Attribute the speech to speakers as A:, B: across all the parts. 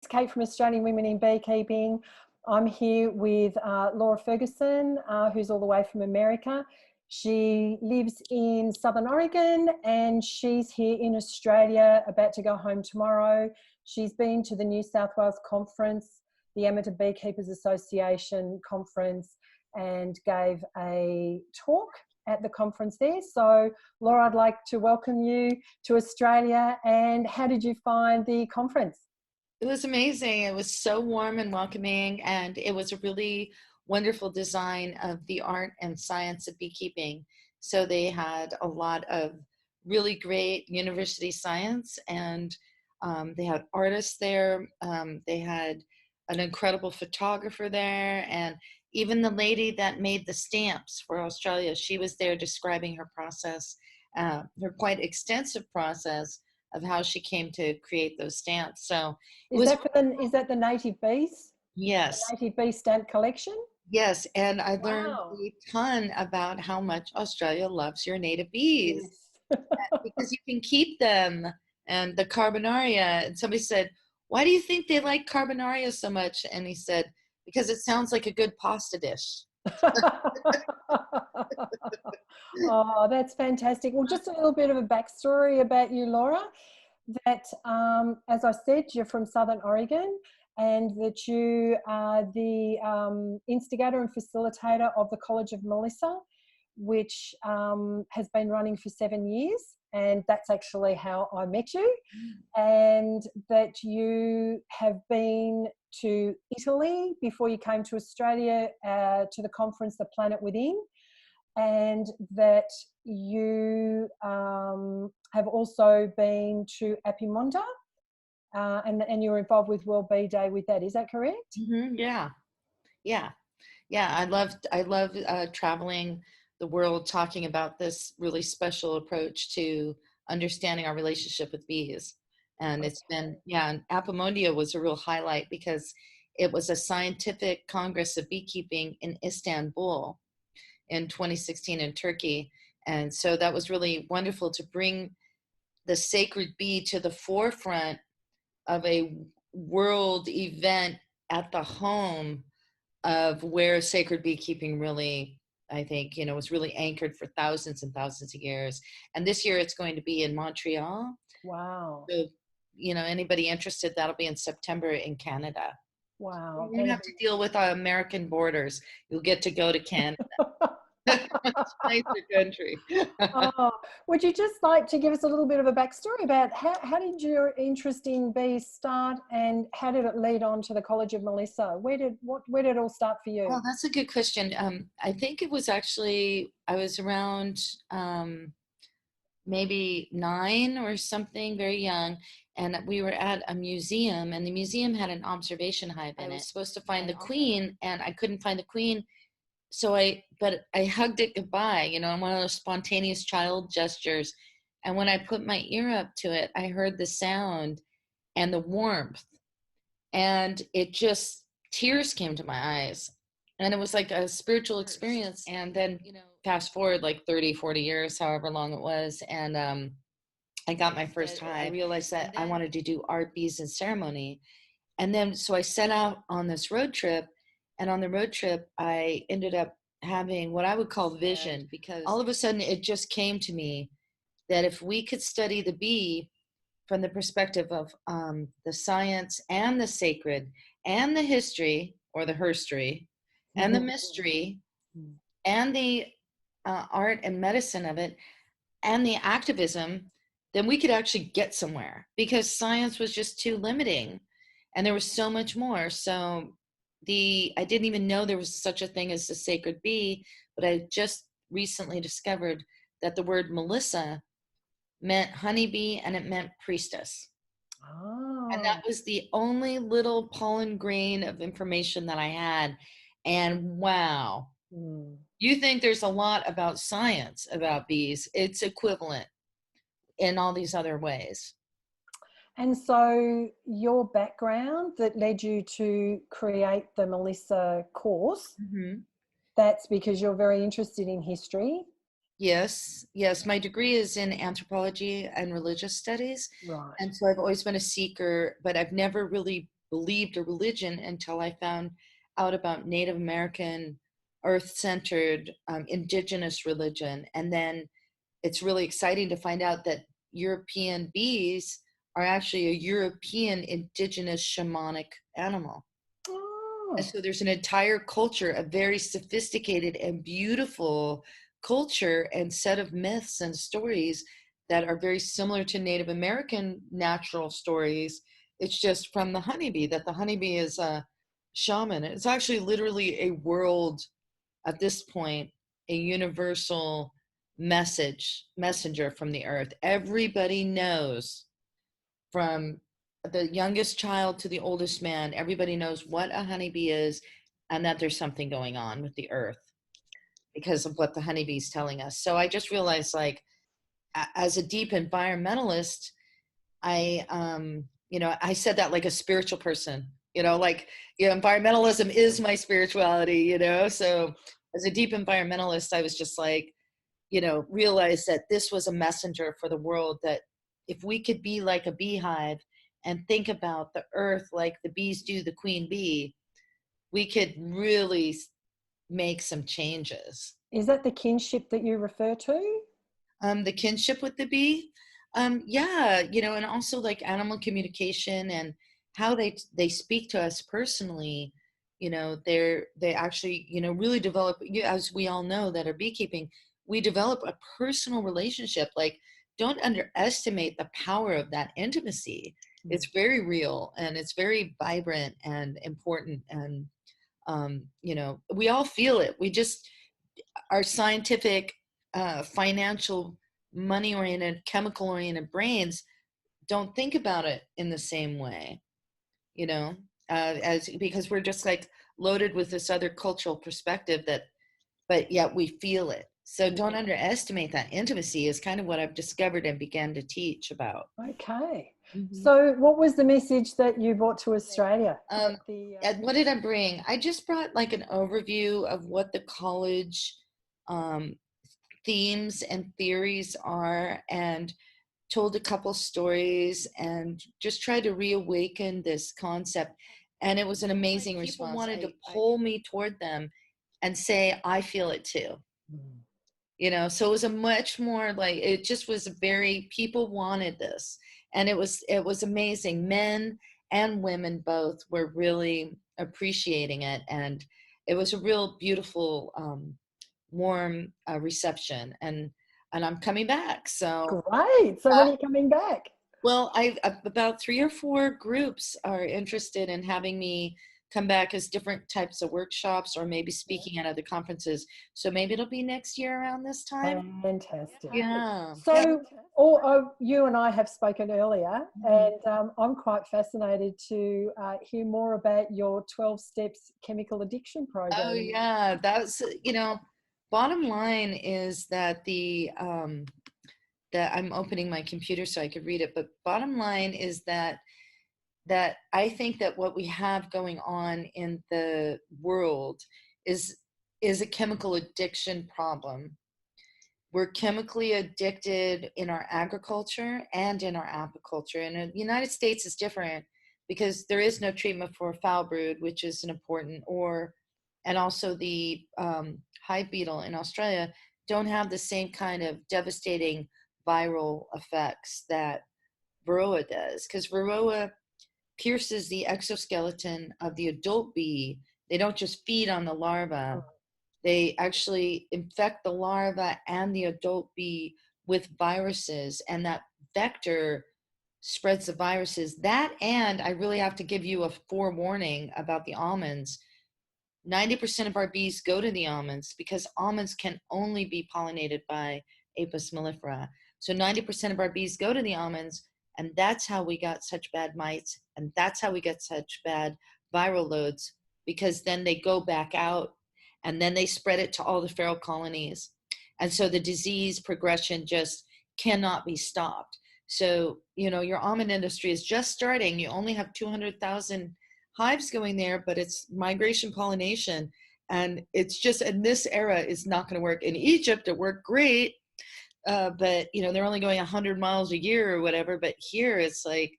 A: Kate from Australian Women in Beekeeping. I'm here with Laura Ferguson, who's all the way from America. She lives in Southern Oregon and she's here in Australia, about to go home tomorrow. She's been to the New South Wales conference, the Amateur Beekeepers Association conference, and gave a talk at the conference there. So Laura, I'd like to welcome you to Australia. And how did you find the conference?
B: It was amazing. It was so warm and welcoming, and it was a really wonderful design of the art and science of beekeeping. So they had a lot of really great university science, and they had artists there. They had an incredible photographer there, and even the lady that made the stamps for Australia, she was there describing her process, her quite extensive process of how she came to create those stamps. So it was,
A: Is that the native bees?
B: yes,
A: The native bee stamp collection?
B: yes. And I learned
A: Wow.
B: a ton about how much Australia loves your native bees,
A: Yes.
B: because you can keep them, and the carbonaria. And somebody said, why do you think they like carbonaria so much? And he said, because it sounds like a good pasta dish.
A: Oh, that's fantastic. Well, just a little bit of a backstory about you, Laura, that as I said, you're from Southern Oregon and that you are the instigator and facilitator of the College of Melissae, which has been running for 7 years. And that's actually how I met you. And that you have been to Italy before you came to Australia to the conference, The Planet Within, and that you have also been to Apimonda, and you're involved with World Bee Day with that. Is that correct?
B: Mm-hmm. Yeah. I love traveling the world, talking about this really special approach to understanding our relationship with bees. And it's been, and Apimondia was a real highlight because it was a scientific congress of beekeeping in Istanbul in 2016 in Turkey. And so that was really wonderful to bring the sacred bee to the forefront of a world event at the home of where sacred beekeeping really, I think, was really anchored for thousands and thousands of years. And this year it's going to be in Montreal.
A: Wow.
B: So, anybody interested, that'll be in September in Canada.
A: Wow.
B: You don't have to deal with our American borders. You'll get to go to Canada. It's a nicer country.
A: Oh, would you just like to give us a little bit of a backstory about how did your interest in bees start, and how did it lead on to the College of Melissae? Where did it all start for you?
B: Well, that's a good question. I think it was actually, I was around maybe 9 or something, very young, and we were at a museum, and the museum had an observation hive in it. I was supposed to find the queen, and I couldn't find the queen. So I hugged it goodbye, on one of those spontaneous child gestures. And when I put my ear up to it, I heard the sound and the warmth, and it just, tears came to my eyes. And it was like a spiritual experience. And then, fast forward like 30, 40 years, however long it was. And I got my first hive. I realized that I wanted to do art, bees, and ceremony. And then, so I set out on this road trip. And on the road trip, I ended up having what I would call vision, because all of a sudden it just came to me that if we could study the bee from the perspective of the science and the sacred and the history, or the herstory, and the mystery, and the art and medicine of it, and the activism, then we could actually get somewhere, because science was just too limiting and there was so much more. So I didn't even know there was such a thing as the sacred bee, but I just recently discovered that the word Melissa meant honeybee and it meant priestess.
A: Oh.
B: And that was the only little pollen grain of information that I had. And wow, you think there's a lot about science about bees, it's equivalent in all these other ways.
A: And so your background that led you to create the Melissae course, that's because you're very interested in history?
B: Yes. My degree is in anthropology and religious studies.
A: Right.
B: And so I've always been a seeker, but I've never really believed a religion until I found out about Native American, earth-centered, indigenous religion. And then it's really exciting to find out that European bees are actually a European indigenous shamanic animal. And
A: Oh,
B: so there's an entire culture, a very sophisticated and beautiful culture and set of myths and stories that are very similar to Native American natural stories. It's just from the honeybee, that the honeybee is a shaman. It's actually literally a world at this point, a universal messenger from the earth. Everybody knows, from the youngest child to the oldest man, everybody knows what a honeybee is and that there's something going on with the earth because of what the honeybee's telling us. So I just realized, like, as a deep environmentalist, I I said that like a spiritual person, like, environmentalism is my spirituality, so as a deep environmentalist, I was just like, realized that this was a messenger for the world, that if we could be like a beehive and think about the earth like the bees do the queen bee, we could really make some changes.
A: is that the kinship that you refer to?
B: The kinship with the bee, yeah, and also like animal communication and how they speak to us personally. They actually really develop, as we all know that are beekeeping, we develop a personal relationship. Like, don't underestimate the power of that intimacy. It's very real and it's very vibrant and important. And we all feel it. We just, our scientific, financial, money oriented, chemical oriented brains don't think about it in the same way, as because we're just like loaded with this other cultural perspective, but yet we feel it. So don't underestimate that intimacy, is kind of what I've discovered and began to teach about.
A: Okay. So what was the message that you brought to Australia?
B: And what did I bring? I just brought like an overview of what the college themes and theories are, and told a couple stories and just tried to reawaken this concept. And it was an amazing response. People wanted to pull me toward them and say, I feel it too. So it was a much more like, it just was people wanted this. And it was amazing. Men and women both were really appreciating it. And it was a real beautiful, warm reception. And I'm coming back. So
A: great. So when are you coming back?
B: Well, about 3 or 4 groups are interested in having me come back as different types of workshops, or maybe speaking at other conferences. So maybe it'll be next year around this time.
A: Fantastic.
B: Yeah.
A: So you and I have spoken earlier, and I'm quite fascinated to hear more about your 12 steps chemical addiction program.
B: Oh yeah, that's, bottom line is that that I'm opening my computer so I could read it, but bottom line is that I think that what we have going on in the world is a chemical addiction problem. We're chemically addicted in our agriculture and in our apiculture. And the United States is different because there is no treatment for foul brood, which is an important, and also the hive beetle in Australia don't have the same kind of devastating viral effects that Varroa does, because Varroa pierces the exoskeleton of the adult bee. They don't just feed on the larva. They actually infect the larva and the adult bee with viruses, and that vector spreads the viruses. That, and I really have to give you a forewarning about the almonds. 90% of our bees go to the almonds because almonds can only be pollinated by Apis mellifera. So 90% of our bees go to the almonds, and that's how we got such bad mites, and that's how we get such bad viral loads, because then they go back out and then they spread it to all the feral colonies. And so the disease progression just cannot be stopped. So, your almond industry is just starting. You only have 200,000 hives going there, but it's migration pollination. And it's just, in this era, is not going to work. In Egypt, it worked great. But they're only going 100 miles a year or whatever. But here it's like,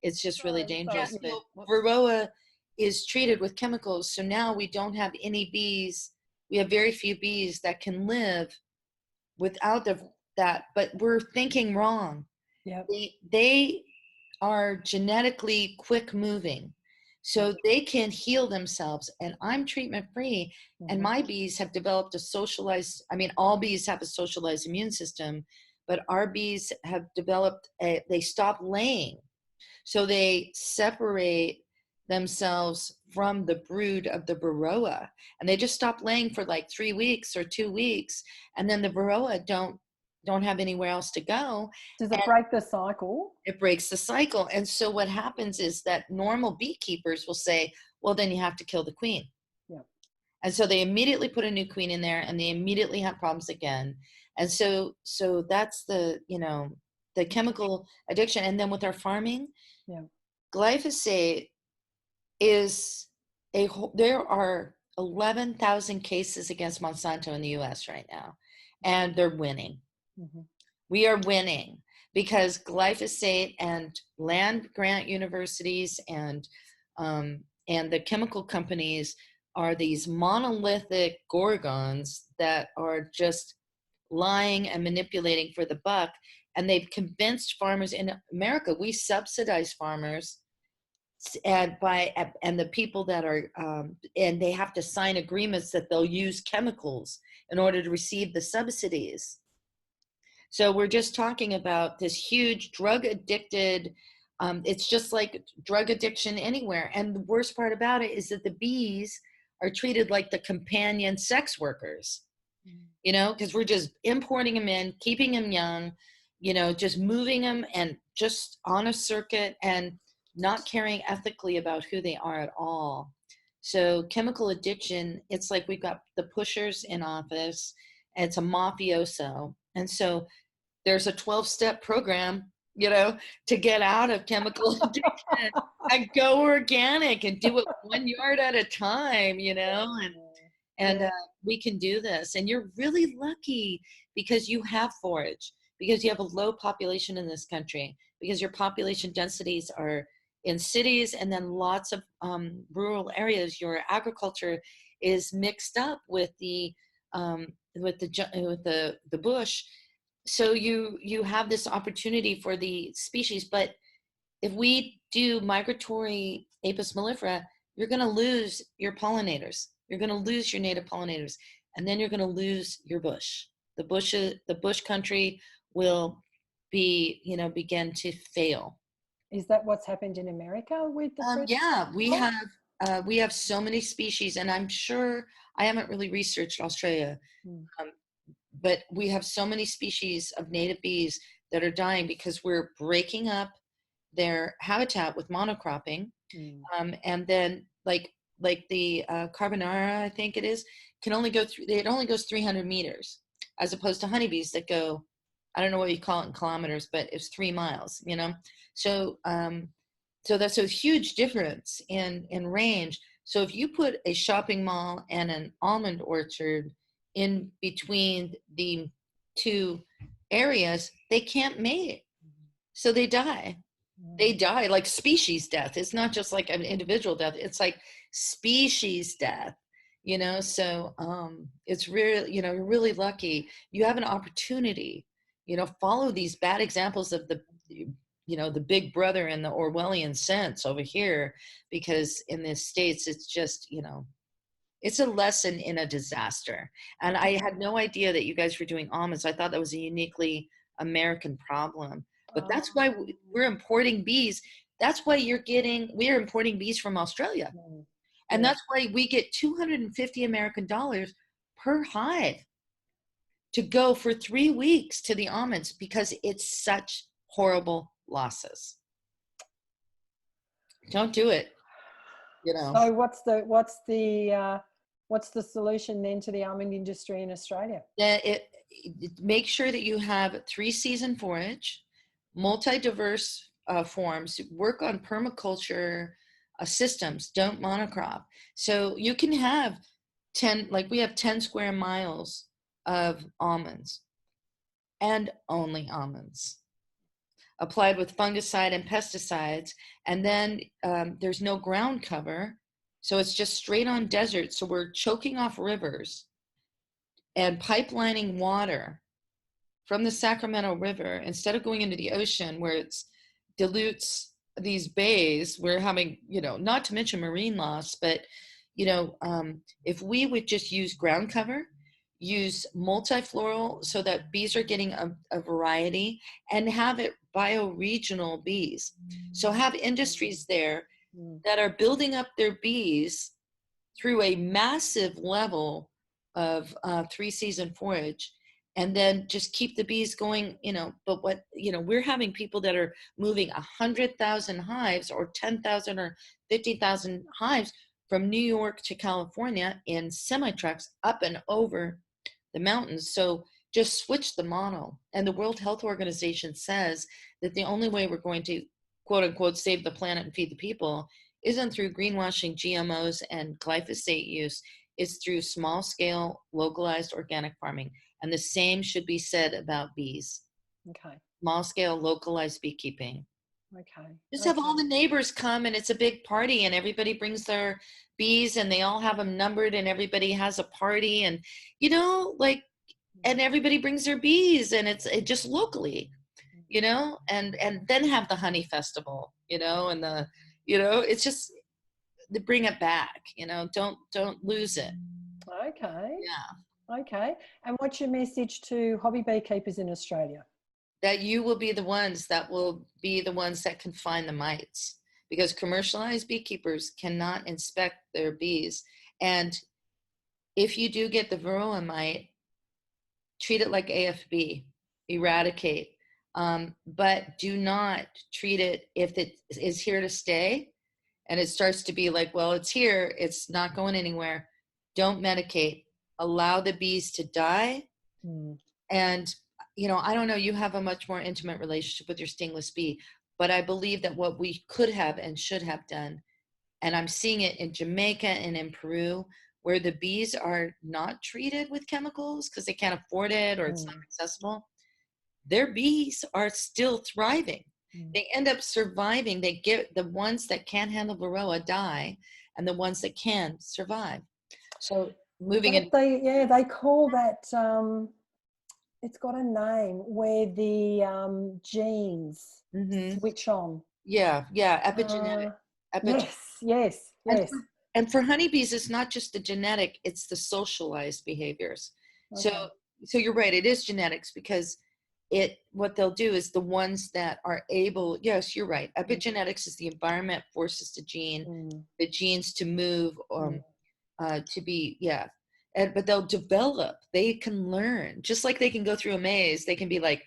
B: It's just really
A: So,
B: dangerous.
A: yeah.
B: But Varroa is treated with chemicals, so now we don't have any bees. We have very few bees that can live without that, but we're thinking wrong.
A: Yep.
B: They are genetically quick moving, so they can heal themselves, and I'm treatment free. And my bees have developed a socialized, I mean, all bees have a socialized immune system, but our bees have developed they stop laying, so they separate themselves from the brood of the Varroa, and they just stop laying for like 3 weeks or 2 weeks, and then the Varroa don't have anywhere else to go.
A: Does it break the cycle?
B: It breaks the cycle. And so what happens is that normal beekeepers will say, well, then you have to kill the queen.
A: Yep.
B: And so they immediately put a new queen in there, and they immediately have problems again. And so that's the, the chemical addiction. And then with our farming, glyphosate is there are 11,000 cases against Monsanto in the US right now, and they're winning. We are winning because glyphosate and land grant universities and the chemical companies are these monolithic gorgons that are just lying and manipulating for the buck. And they've convinced farmers in America, we subsidize farmers, and the people that are and they have to sign agreements that they'll use chemicals in order to receive the subsidies. So we're just talking about this huge drug addicted, it's just like drug addiction anywhere. And the worst part about it is that the bees are treated like the companion sex workers, because we're just importing them in, keeping them young, just moving them and just on a circuit and not caring ethically about who they are at all. So chemical addiction, it's like we've got the pushers in office, and it's a mafioso. And so there's a 12-step program, to get out of chemical addiction and go organic and do it 1 yard at a time, and we can do this. And you're really lucky because you have forage, because you have a low population in this country, because your population densities are in cities and then lots of rural areas. Your agriculture is mixed up with the bush. So you have this opportunity for the species. But if we do migratory Apis mellifera, you're going to lose your pollinators. You're going to lose your native pollinators, and then you're going to lose your bush. The bush country will begin to fail.
A: Is that what's happened in America with the
B: yeah, we have so many species, and I'm sure I haven't really researched Australia, but we have so many species of native bees that are dying because we're breaking up their habitat with monocropping. And then like the carbonara, I think it is, it only goes 300 meters, as opposed to honeybees that go, I don't know what you call it in kilometers, but it's 3 miles, So so that's a huge difference in range. So if you put a shopping mall and an almond orchard in between the two areas, they can't mate. So they die. They die like species death. It's not just like an individual death. It's like species death, so it's really, you're really lucky. You have an opportunity, follow these bad examples of the big brother in the Orwellian sense over here, because in the States, it's just, it's a lesson in a disaster. And I had no idea that you guys were doing almonds. I thought that was a uniquely American problem. But that's why we're importing bees. That's why we're importing bees from Australia. And that's why we get $250 American per hive to go for 3 weeks to the almonds, because it's such horrible losses. Don't do it.
A: So what's the solution then to the almond industry in Australia?
B: Make sure that you have 3-season forage, multi-diverse forms, work on permaculture systems, don't monocrop. So you can have 10, like we have 10 square miles of almonds, and only almonds. applied with fungicide and pesticides. And then there's no ground cover. So it's just straight on desert. So we're choking off rivers and pipelining water from the Sacramento River instead of going into the ocean where it's dilutes these bays. We're having, not to mention marine loss, but if we would just use ground cover, use multifloral so that bees are getting a variety, and have it bioregional bees. So have industries there that are building up their bees through a massive level of three-season forage, and then just keep the bees going, but we're having people that are moving 100,000 hives or 10,000 or 50,000 hives from New York to California in semi-trucks up and over the mountains. So just switch the model. And the World Health Organization says that the only way we're going to, quote unquote, save the planet and feed the people isn't through greenwashing, GMOs, and glyphosate use. It's through small-scale, localized organic farming. And the same should be said about bees.
A: Okay.
B: Small-scale, localized beekeeping.
A: Okay.
B: Just have all the neighbors come, and it's a big party, and everybody brings their bees, and they all have them numbered, and everybody has a party, and and everybody brings their bees, and it just locally, and then have the honey festival, and it's just to bring it back, don't lose it.
A: Okay.
B: Yeah.
A: Okay. And what's your message to hobby beekeepers in Australia?
B: That you will be the ones that can find the mites, because commercialized beekeepers cannot inspect their bees. And if you do get the varroa mite, treat it like AFB, eradicate. But do not treat it if it is here to stay and it starts to be like, well, it's here, it's not going anywhere. Don't medicate. Allow the bees to die. And, I don't know, you have a much more intimate relationship with your stingless bee, but I believe that what we could have and should have done, and I'm seeing it in Jamaica and in Peru, where the bees are not treated with chemicals because they can't afford it or it's not accessible, their bees are still thriving. They end up surviving. They get the ones that can't handle varroa die, and the ones that can survive. So moving in.
A: They call that, it's got a name where the genes switch on.
B: Yeah, epigenetic.
A: Yes.
B: And for honeybees, it's not just the genetic, it's the socialized behaviors. Okay. So you're right, it is genetics, because what they'll do is the ones that are able, yes, you're right. Epigenetics is the environment forces the genes to move, to be, but they'll develop, they can learn, just like they can go through a maze. They can be like,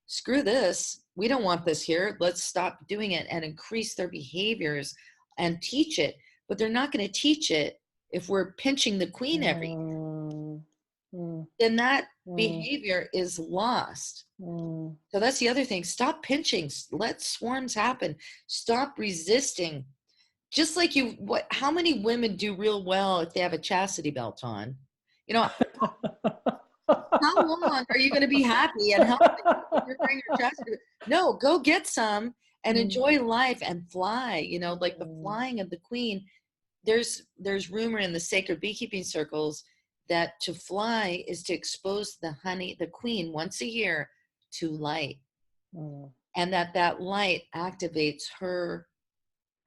B: screw this, we don't want this here, let's stop doing it, and increase their behaviors and teach it. But they're not going to teach it if we're pinching the queen every year. Then that behavior is lost. So that's the other thing. Stop pinching. Let swarms happen. Stop resisting. Just like how many women do real well if they have a chastity belt on? How long are you going to be happy and healthy if you're wearing your chastity belt? No, go get some and enjoy life and fly. Like the flying of the queen. There's rumor in the sacred beekeeping circles that to fly is to expose the queen once a year to light, and that light activates her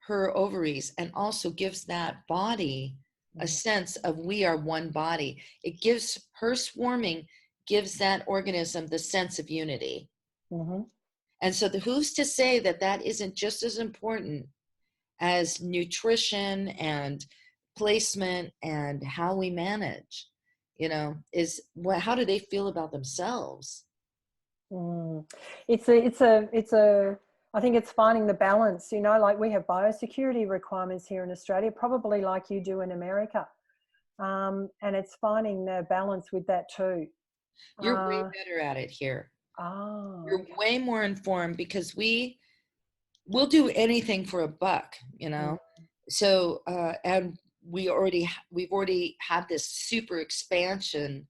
B: ovaries and also gives that body a sense of we are one body. It gives her swarming, gives that organism the sense of unity. And so who's to say that isn't just as important as nutrition and placement and how we manage, how do they feel about themselves?
A: I think it's finding the balance, like we have biosecurity requirements here in Australia, probably like you do in America. And it's finding the balance with that too.
B: You're way better at it here. You're way more informed, because we'll do anything for a buck, So, and we've already had this super expansive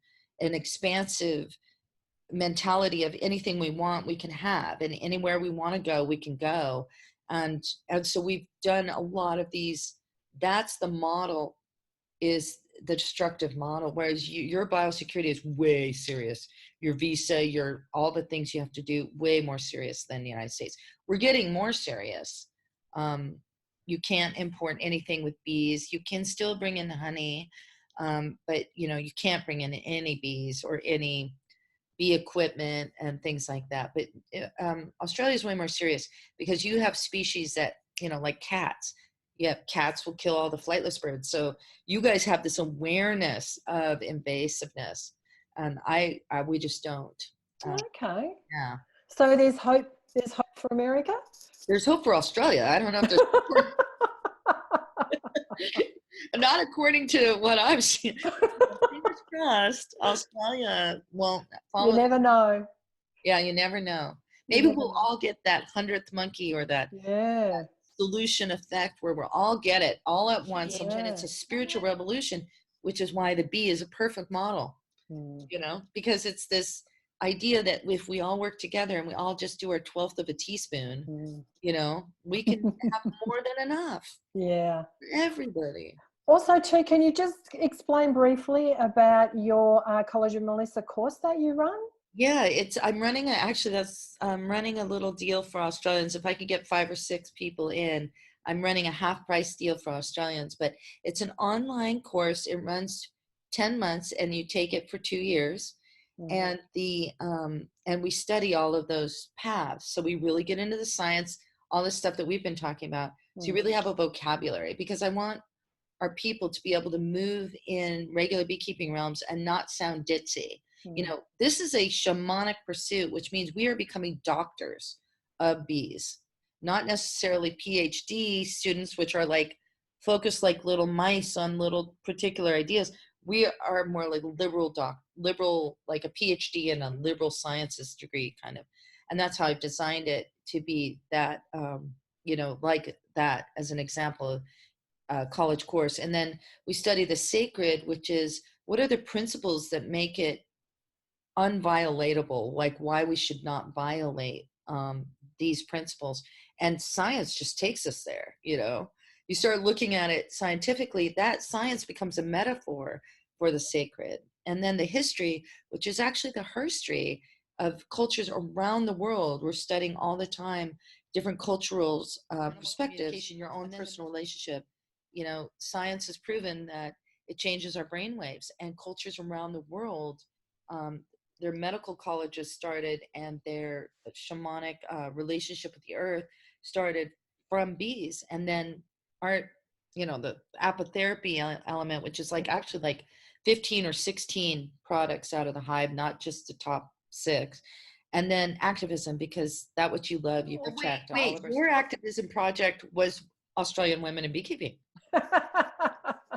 B: mentality of anything we want, we can have, and anywhere we want to go, we can go. And so we've done a lot of these. That's the model, is the destructive model, whereas your biosecurity is way serious. Your visa, your all the things you have to do, way more serious than the United States. We're getting more serious. You can't import anything with bees. You can still bring in honey, but you can't bring in any bees or any bee equipment and things like that. But Australia is way more serious, because you have species that, like cats. Yeah, cats will kill all the flightless birds. So you guys have this awareness of invasiveness, and we just don't.
A: Okay.
B: Yeah.
A: So there's hope. There's hope for America.
B: There's hope for Australia. I don't know if there's not according to what I've seen. Fingers crossed, Australia won't follow.
A: You never know.
B: Yeah, you never know. Maybe we'll all get that 100th monkey, or that solution effect, where we'll all get it all at once. And it's a spiritual revolution, which is why the bee is a perfect model, because it's this idea that if we all work together and we all just do our 1/12 of a teaspoon, we can have more than enough.
A: Yeah.
B: For everybody.
A: Also, too, can you just explain briefly about your College of Melissa course that you run?
B: Yeah, I'm running a little deal for Australians. If I could get 5 or 6 people in, I'm running a half price deal for Australians, but it's an online course. It runs 10 months and you take it for 2 years. And and we study all of those paths. So we really get into the science, all the stuff that we've been talking about. So you really have a vocabulary, because I want our people to be able to move in regular beekeeping realms and not sound ditzy. This is a shamanic pursuit, which means we are becoming doctors of bees, not necessarily PhD students, which are like focused like little mice on little particular ideas. We are more like liberal, like a PhD and a liberal sciences degree kind of. And that's how I've designed it to be that, like that as an example of college course. And then we study the sacred, which is what are the principles that make it unviolatable, like why we should not violate these principles. And science just takes us there. You start looking at it scientifically, that science becomes a metaphor for the sacred. And then the history, which is actually the herstory of cultures around the world. We're studying all the time different cultural perspectives, your own personal relationship. Science has proven that it changes our brain waves, and cultures around the world, their medical colleges started, and their shamanic relationship with the earth started from bees. And then the apotherapy element, which is actually like 15 or 16 products out of the hive, not just the top 6. And then activism, because that what you love, you protect. Wait, your activism project was Australian Women in Beekeeping.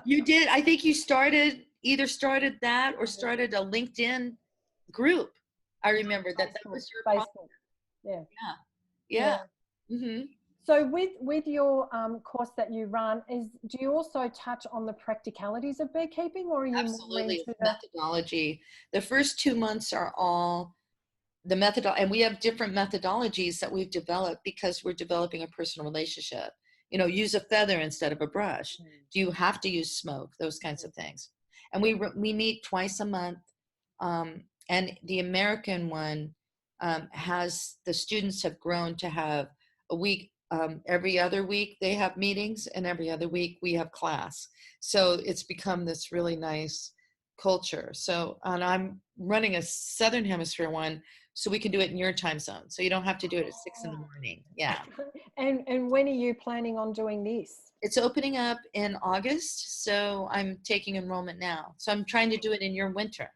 B: You did. I think you either started that or started a LinkedIn group. I remember that was your
A: Facebook. Yeah.
B: Mm-hmm.
A: So with your course that you run, do you also touch on the practicalities of beekeeping, or are you
B: absolutely methodology? The first 2 months are all the and we have different methodologies that we've developed because we're developing a personal relationship. Use a feather instead of a brush. Do you have to use smoke? Those kinds of things. And we meet twice a month. And the American one has, the students have grown to have a week. Every other week they have meetings, and every other week we have class. So it's become this really nice culture. So, and I'm running a Southern Hemisphere one, so we can do it in your time zone. So you don't have to do it at 6 in the morning. Yeah.
A: And when are you planning on doing this?
B: It's opening up in August. So I'm taking enrollment now. So I'm trying to do it in your winter.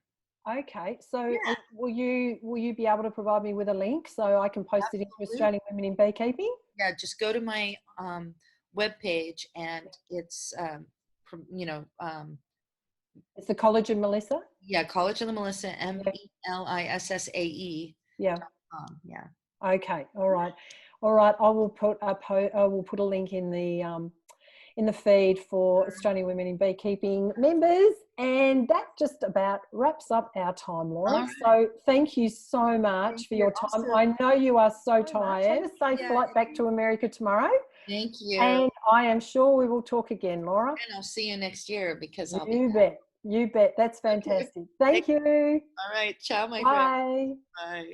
A: Okay. So will you be able to provide me with a link so I can post it into Australian Women in Beekeeping?
B: Yeah. Just go to my webpage, and it's,
A: it's the College of Melissa?
B: Yeah, College of the Melissa, Melissae.
A: Yeah.
B: Yeah.
A: Okay. All right. I will put a link in the in the feed for Australian Women in Beekeeping members. And that just about wraps up our time, Laura.
B: Right.
A: So thank you so much for your time. I know you are so tired. Have a safe flight back to America tomorrow.
B: Thank you.
A: And I am sure we will talk again, Laura.
B: And I'll see you next year because I'll be.
A: You bet. You bet. That's fantastic. Thank you.
B: All right. Ciao, my friend.
A: Bye.
B: Bye.